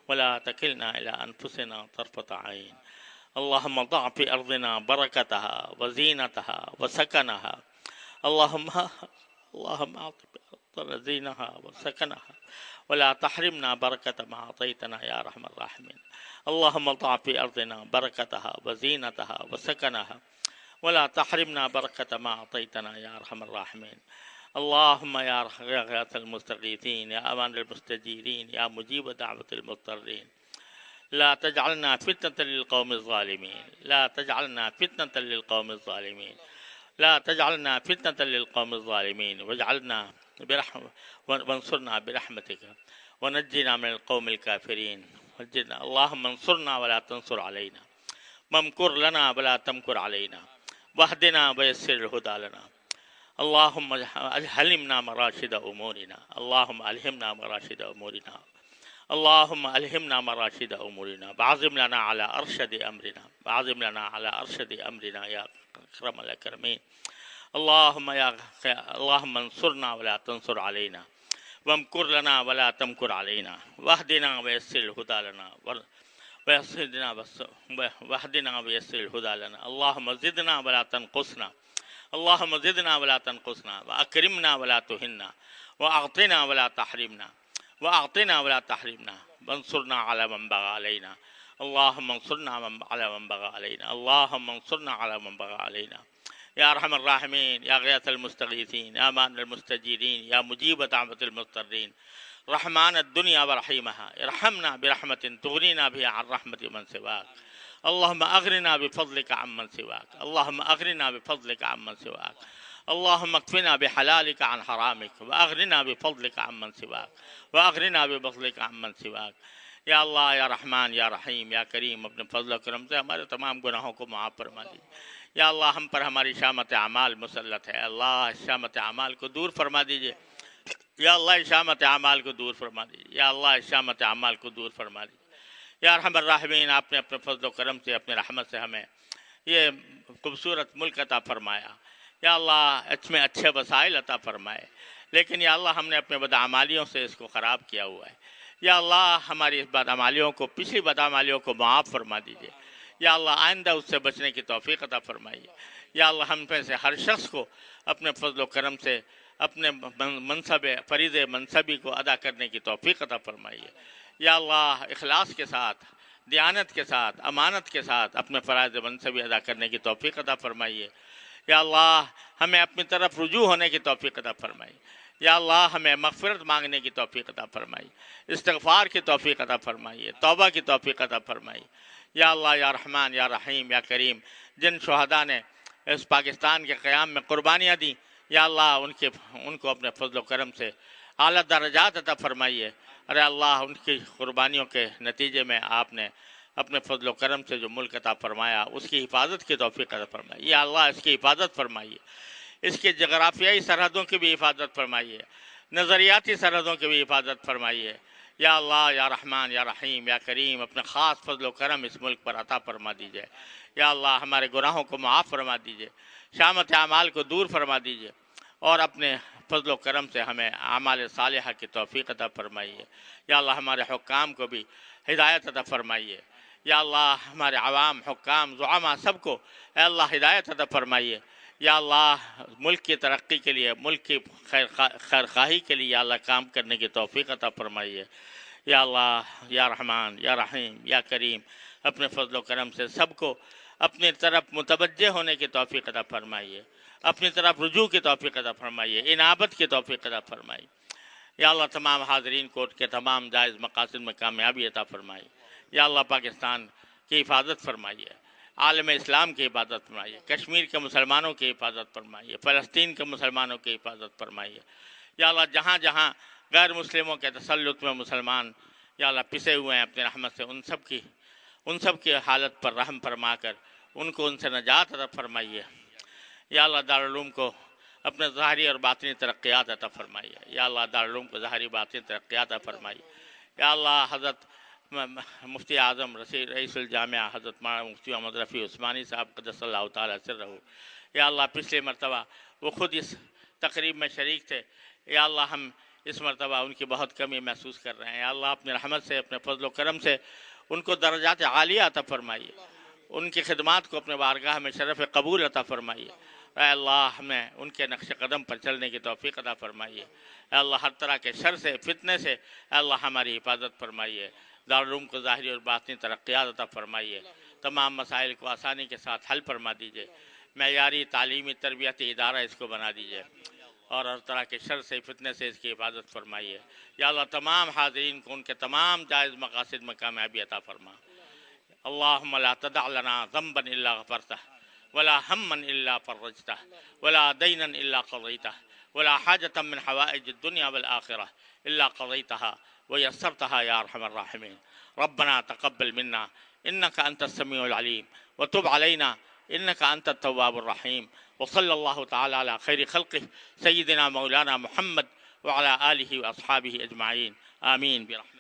ولا تكلنا إلى أنفسنا طرفة عين۔ اللهم ضع في أرضنا بركتها وزينتها وسكنها، اللهم أعط بأرضنا زينها وسكنها، ولا تحرمنا بركة ما أعطيتنا يا أرحم الراحمين۔ اللهم ضع في أرضنا بركتها وزينتها وسكنها، ولا تحرمنا بركة ما أعطيتنا يا أرحم الراحمين۔ اللهم يا غياث المستغيثين، يا أمان المستجيرين، يا مجيب دعوة المضطرين، لا تجعلنا فتنة للقوم الظالمين، لا تجعلنا فتنة للقوم الظالمين، لا تجعلنا فتنة للقوم الظالمين، واجعلنا وانصرنا برحمتك ونجنا من القوم الكافرين، اللهم انصرنا ولا تنصر علينا، وامكر لنا ولا تمكر علينا، واهدنا ويسر الهدى لنا، اللهم ألهمنا مراشد أمورنا، اللهم ألهمنا مراشد أمورنا، اللهم ألهمنا مراشد أمورنا، وعظم لنا على أرشد أمرنا، وعظم لنا على أرشد أمرنا يا أكرم الأكرمين۔ اللهم انصرنا ولا تنصر علينا، وامكر لنا ولا تمكر علينا، واهدنا ويسر الهدى لنا، واهدنا ويسر الهدى لنا، اللهم زدنا ولا تنقصنا، اللهم زدنا ولا تنقصنا، وأكرمنا ولا تهنا، وأعطنا ولا تحرمنا، وأعطنا ولا تحرمنا، وانصرنا على من بغى علينا اللهم انصرنا على من بغى علينا اللهم انصرنا على من بغى علينا يا أرحم الراحمين يا غياث المستغيثين يا مان المستجيرين يا مجيب دعوة المضطرين رحمن الدنيا ورحيمها ارحمنا برحمة تغنينا بها عن رحمة من سواك اللهم أغننا بفضلك عمن سواك اللهم أغننا بفضلك عمن سواك اللهم اكفنا بحلالك عن حرامك وأغننا بفضلك عمن سواك وأغننا بفضلك عمن سواك یا اللہ یا رحمان یا رحیم یا کریم اپنے فضل و کرم سے ہمارے تمام گناہوں کو معاف فرما دیجیے یا اللہ ہم پر ہماری شامت اعمال مسلط ہے اللہ شامت اعمال کو دور فرما دیجیے یا اللہ شامت اعمال کو دور فرما دیجیے یا اللہ شامت اعمال کو دور فرما دیجیے یا ارحم الراحمین آپ نے اپنے فضل و کرم سے اپنے رحمت سے ہمیں یہ خوبصورت ملک عطا فرمایا یا اللہ اس میں اچھے وسائل عطا فرمائے لیکن یا اللہ ہم نے اپنے بدعمالیوں سے اس کو خراب کیا ہوا ہے یا اللہ ہماری اس بدعمالیوں کو پچھلی بدعمالیوں کو معاف فرما دیجیے یا اللہ آئندہ اس سے بچنے کی توفیق عطا فرمائیے یا اللہ ہم میں سے ہر شخص کو اپنے فضل و کرم سے اپنے منصب فریض منصبی کو ادا کرنے کی توفیق عطا فرمائیے یا اللہ اخلاص کے ساتھ دیانت کے ساتھ امانت کے ساتھ اپنے فرائض منصبی ادا کرنے کی توفیق عطا فرمائیے یا اللہ ہمیں اپنی طرف رجوع ہونے کی توفیق عطا فرمائیے یا اللہ ہمیں مغفرت مانگنے کی توفیق عطا فرمائیے استغفار کی توفیق عطا فرمائیے توبہ کی توفیق عطا فرمائیے یا اللہ یا رحمان یا رحیم یا کریم جن شہداء نے اس پاکستان کے قیام میں قربانیاں دیں یا اللہ ان کو اپنے فضل و کرم سے اعلیٰ درجات عطا فرمائیے ارے اللہ ان کی قربانیوں کے نتیجے میں آپ نے اپنے فضل و کرم سے جو ملک عطا فرمایا اس کی حفاظت کی توفیق عطا فرمائیے یا اللہ اس کی حفاظت فرمائیے اس کے جغرافیائی سرحدوں کی بھی حفاظت فرمائیے نظریاتی سرحدوں کی بھی حفاظت فرمائیے یا اللہ یا رحمان یا رحیم یا کریم اپنے خاص فضل و کرم اس ملک پر عطا فرما دیجیے یا اللہ ہمارے گناہوں کو معاف فرما دیجیے شامت اعمال کو دور فرما دیجیے اور اپنے فضل و کرم سے ہمیں اعمال صالحہ کی توفیق عطا فرمائیے یا اللہ ہمارے حکام کو بھی ہدایت عطا فرمائیے یا اللہ ہمارے عوام حکام زعماء سب کو اے اللہ ہدایت عطا فرمائیے یا اللہ ملک کی ترقی کے لیے ملک کی خیر خواہی کے لیے یا اللہ کام کرنے کی توفیق عطا فرمائیے یا اللہ یا رحمان یا رحیم یا کریم اپنے فضل و کرم سے سب کو اپنی طرف متوجہ ہونے کی توفیق عطا فرمائیے اپنی طرف رجوع کی توفیق عطا فرمائیے انابت کی توفیق عطا فرمائیے یا اللہ تمام حاضرین کو ان کے تمام جائز مقاصد میں کامیابی عطا فرمائیے یا اللہ پاکستان کی حفاظت فرمائیے عالم اسلام کی حفاظت فرمائیے کشمیر کے مسلمانوں کی حفاظت فرمائیے فلسطین کے مسلمانوں کی حفاظت فرمائیے یا اللہ جہاں جہاں غیر مسلموں کے تسلط میں مسلمان یا اللہ پسے ہوئے ہیں اپنے رحمت سے ان سب کی حالت پر رحم فرما کر ان کو ان سے نجات عطا فرمائیے یا اللہ دارالعلوم کو اپنے ظاہری اور باطنی ترقیات عطا فرمائیے یا اللہ دارالعلوم کو ظاہری باطنی ترقیات عطا فرمائیے یا اللہ حضرت مفتی اعظم رئیس الجامعہ حضرت مولانا مفتی محمد رفیع عثمانی صاحب قدس اللہ تعالیٰ سرہ یا اللہ پچھلے مرتبہ وہ خود اس تقریب میں شریک تھے یا اللہ ہم اس مرتبہ ان کی بہت کمی محسوس کر رہے ہیں یا اللہ اپنے رحمت سے اپنے فضل و کرم سے ان کو درجات عالیہ عطا فرمائیے ان کی خدمات کو اپنے بارگاہ میں شرف قبول عطا فرمائیے اے اللہ ہمیں ان کے نقش قدم پر چلنے کی توفیق عطا فرمائیے اے اللہ ہر طرح کے شر سے فتنے سے اے اللہ ہماری حفاظت فرمائیے دارالعلوم کو ظاہری اور باطنی ترقیات عطا فرمائیے تمام مسائل کو آسانی کے ساتھ حل فرما دیجیے معیاری تعلیمی تربیتی ادارہ اس کو بنا دیجیے اور ہر طرح کے شر سے فتنے سے اس کی حفاظت فرمائیے یا اللہ تمام حاضرین کو ان کے تمام جائز مقاصد میں کامیابی عطا فرما اللہم لا تدع لنا ذنبا الا غفرتہ ولا ہما الا فرجتہ ولا دینا الا قضیتہ ولا حاجة من حوائج الدنيا والآخرة الا قضیتها ويسرتها يا أرحم الراحمين ربنا تقبل منا إنك أنت السميع العليم وتب علينا إنك أنت التواب الرحيم وصلى الله تعالى على خير خلقه سيدنا مولانا محمد وعلى آله وأصحابه أجمعين آمين برحمته